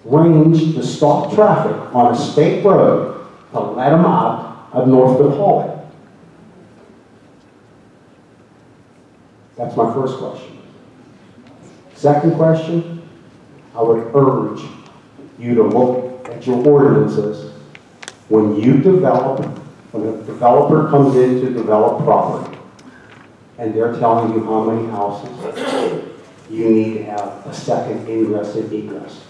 range to stop traffic on a state road to let them out of Northwood Hallway? That's my first question. Second question, I would urge you to look at your ordinances when you develop, when a developer comes in to develop property and they're telling you how many houses you need to have a second ingress and egress.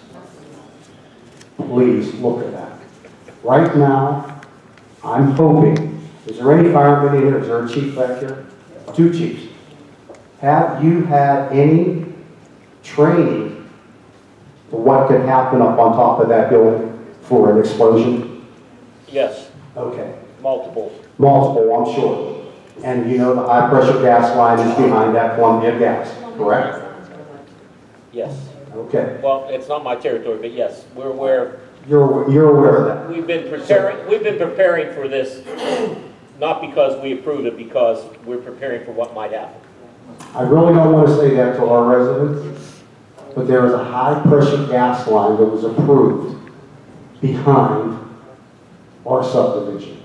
Please look at that. Right now, I'm hoping, is there any firemen in here? Is there a chief back here? Two chiefs. Have you had any training for what could happen up on top of that building for an explosion? Yes. Okay. Multiple. Multiple, I'm sure. And you know the high pressure gas line is behind that Columbia gas, correct? Yes. Okay. Well, it's not my territory, but yes, we're aware. You're aware of that. We've been preparing for this, not because we approved it, because we're preparing for what might happen. I really don't want to say that to our residents, but there is a high pressure gas line that was approved behind our subdivision.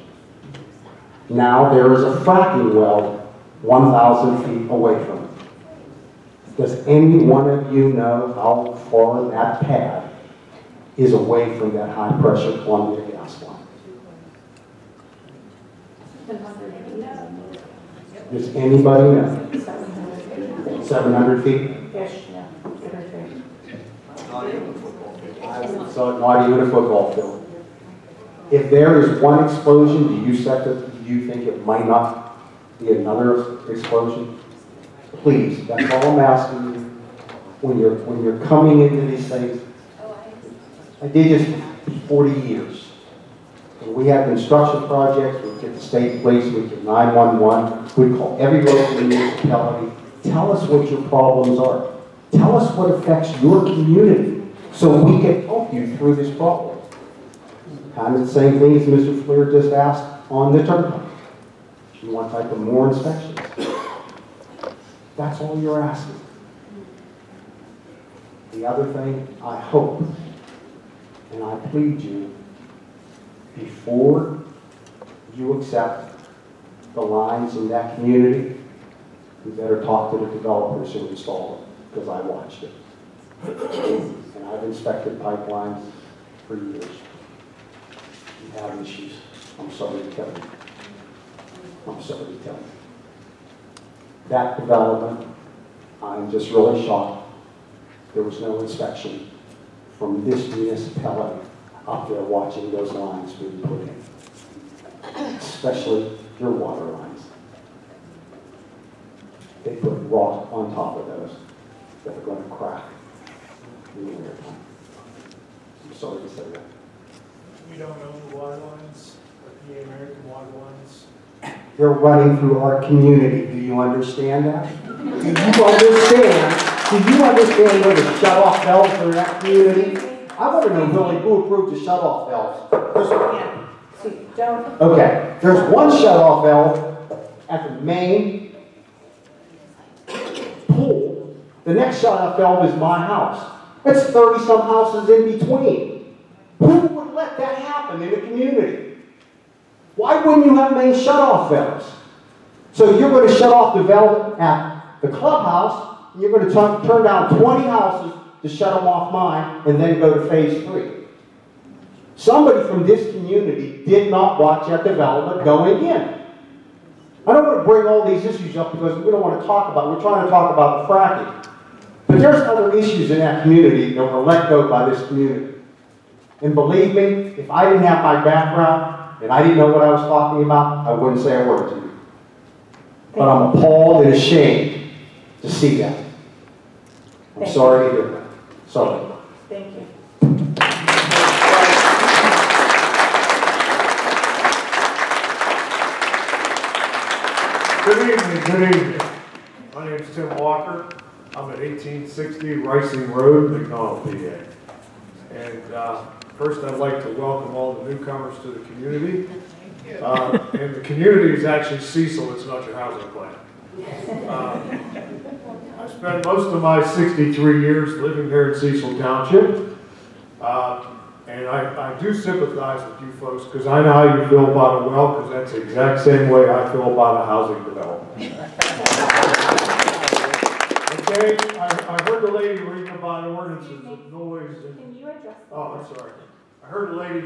Now there is a fracking well 1,000 feet away from it. Does any one of you know how far that pad is away from that high pressure Columbia gas line? Does anybody know? 700 feet? So not even a football field. If there is one explosion, do you think it might not be another explosion? Please, that's all I'm asking you. When you're coming into these things, I did this for 40 years. When we had construction projects, we'd get the state police, we'd get 911, we'd call every local municipality. Tell us what your problems are. Tell us what affects your community so we can help you through this problem. Kind of the same thing as Mr. Flair just asked on the turnpike. You want like more inspections. That's all you're asking. The other thing, I hope, and I plead you, before you accept the lines in that community, you better talk to the developers who installed it, because I watched it. And I've inspected pipelines for years. You have issues. I'm sorry to tell you. I'm sorry to tell you. That development, I'm just really shocked. There was no inspection from this municipality up there watching those lines being put in, especially your water lines. They put rock on top of those that are going to crack in the wintertime. I'm sorry to say that. We don't own the water lines, the PA American water lines. They're running through our community. Do you understand that? Do you understand where the shut-off valves are in that community? I want to know really who approved the shut-off valves. Okay, there's one shut-off valve at the main pool. The next shut-off valve is my house. That's 30-some houses in between. Who would let that happen in a community? Why wouldn't you have main shut-off valves? So you're going to shut off the valve at the clubhouse, and you're going to turn down 20 houses to shut them off mine, and then go to phase 3. Somebody from this community did not watch that development going in. I don't want to bring all these issues up because we don't want to talk about it. We're trying to talk about the fracking. But there's other issues in that community that were let go by this community. And believe me, if I didn't have my background, and I didn't know what I was talking about, I wouldn't say a word to you. But I'm appalled and ashamed to see that. I'm sorry to hear that. Sorry. Thank you. Good evening, good evening. My name is Tim Walker. I'm at 1860 Ricing Road, McDonald, PA. And first I'd like to welcome all the newcomers to the community. And the community is actually Cecil, it's not your housing plan. I spent most of my 63 years living here in Cecil Township. And I do sympathize with you folks because I know how you feel about a well, because that's the exact same way I feel about a housing development. Okay, I heard the lady reading about ordinances of noise. Can you address that? Oh, I'm sorry. I heard the lady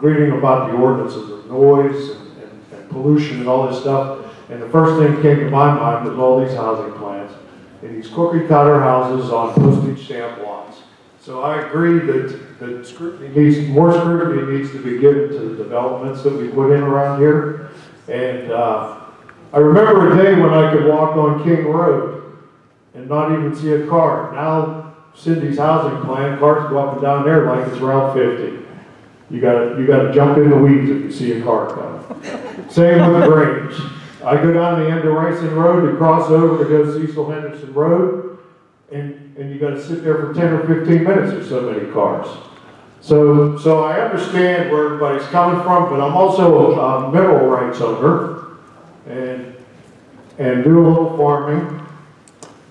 reading about the ordinances of noise and pollution and all this stuff. And the first thing that came to my mind was all these housing plans and these cookie cutter houses on postage stamp lots. So I agree that more scrutiny needs to be given to the developments that we put in around here. And I remember a day when I could walk on King Road and not even see a car. Now Cindy's housing plan, cars go up and down there like it's Route 50. You gotta jump in the weeds if you see a car coming. Same with Grange. I go down the end of Racing Road to cross over to go Cecil Henderson Road, and you got to sit there for 10 or 15 minutes. There's so many cars. So I understand where everybody's coming from, but I'm also a mineral rights owner and do a little farming,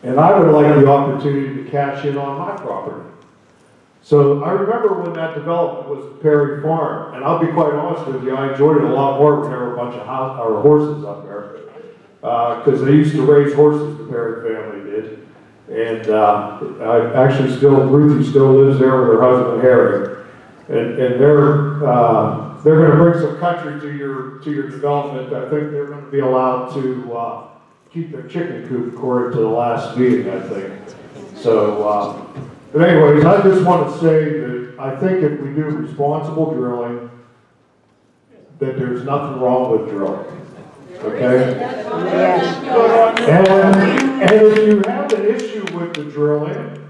and I would like the opportunity to cash in on my property. So I remember when that development was Perry Farm, and I'll be quite honest with you, I enjoyed it a lot more when there were a bunch of horses up there, because they used to raise horses, the Perry family did, and I actually Ruthie still lives there with her husband Harry, and they're going to bring some country to your development. I think they're going to be allowed to keep their chicken coop according to the last meeting, I think. So. But anyways, I just want to say that I think if we do responsible drilling, that there's nothing wrong with drilling. Okay? And if you have an issue with the drilling,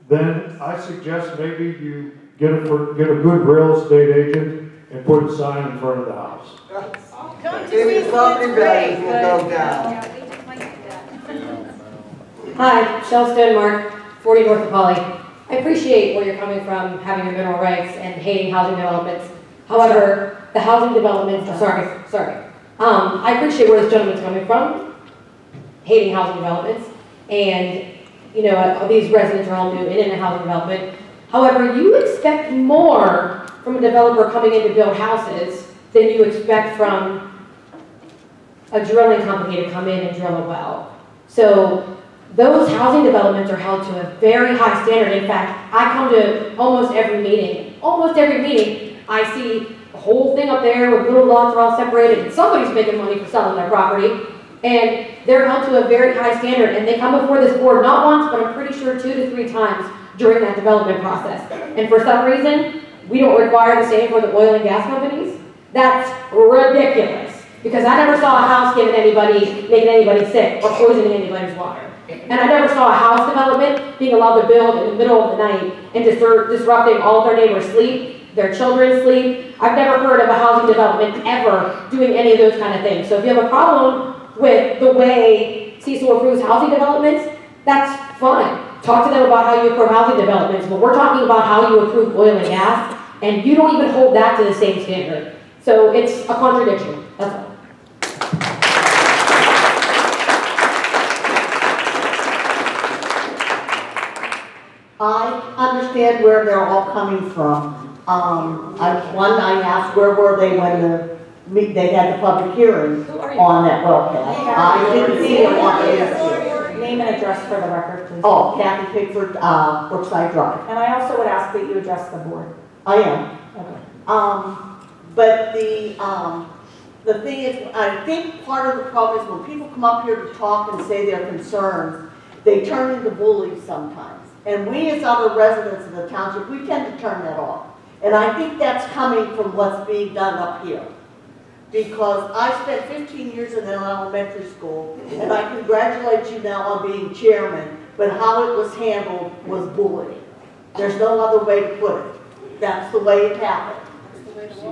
then I suggest maybe you get a good real estate agent and put a sign in front of the house. Maybe property values will go down. Hi, Shel Stonemark, 40 North of Holly. I appreciate where you're coming from, having your mineral rights and hating housing developments. However, the housing developments, I appreciate where this gentleman's coming from, hating housing developments, and these residents are all new in a housing development. However, you expect more from a developer coming in to build houses than you expect from a drilling company to come in and drill a well. So those housing developments are held to a very high standard. In fact, I come to almost every meeting. Almost every meeting, I see a whole thing up there where little lots are all separated, and somebody's making money for selling their property, and they're held to a very high standard, and they come before this board not once, but I'm pretty sure 2 to 3 times during that development process. And for some reason, we don't require the same for the oil and gas companies. That's ridiculous, because I never saw a house making anybody sick or poisoning anybody's water. And I never saw a house development being allowed to build in the middle of the night and disrupting all of their neighbors' sleep, their children's sleep. I've never heard of a housing development ever doing any of those kind of things. So if you have a problem with the way Cecil approves housing developments, that's fine. Talk to them about how you approve housing developments, but we're talking about how you approve oil and gas, and you don't even hold that to the same standard. So it's a contradiction, that's all. I understand where they're all coming from. I asked where were they when they had the public hearing on that well cast. I didn't see them on the Name and address for the record, please. Oh, Kathy Pickford, Brookside Drive. And I also would ask that you address the board. I am. Okay. But the thing is, I think part of the problem is when people come up here to talk and say their concerns, they turn into bullies sometimes. And we as other residents of the township, we tend to turn that off. And I think that's coming from what's being done up here. Because I spent 15 years in an elementary school, and I congratulate you now on being chairman, but how it was handled was bullying. There's no other way to put it. That's the way it happened.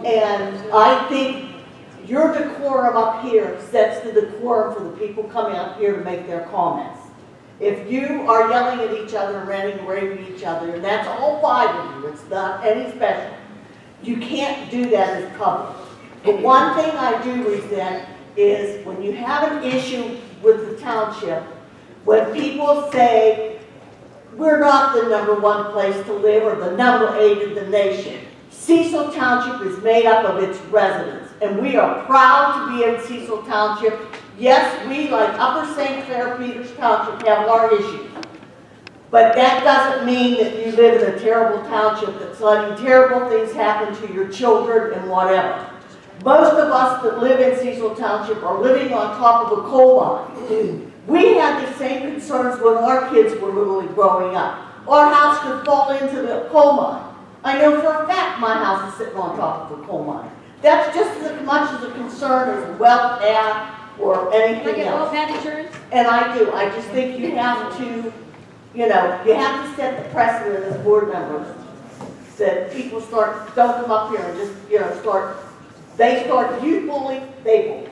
And I think your decorum up here sets the decorum for the people coming up here to make their comments. If you are yelling at each other and ranting and raving each other, and that's all 5 of you, it's not any special, you can't do that as public. But one thing I do resent is when you have an issue with the township, when people say we're not the #1 place to live or the #8 in the nation. Cecil Township is made up of its residents, and we are proud to be in Cecil Township. Yes, we, like Upper St. Clair, Peters Township, have our issues. But that doesn't mean that you live in a terrible township that's letting terrible things happen to your children and whatever. Most of us that live in Cecil Township are living on top of a coal mine. We had the same concerns when our kids were literally growing up. Our house could fall into the coal mine. I know for a fact my house is sitting on top of a coal mine. That's just as much as a concern as well pad or anything else. Well pad insurance? And I do. I just think you have to, you know, you have to set the precedent as board members that people don't come up here and just, you know, you bully, they bully.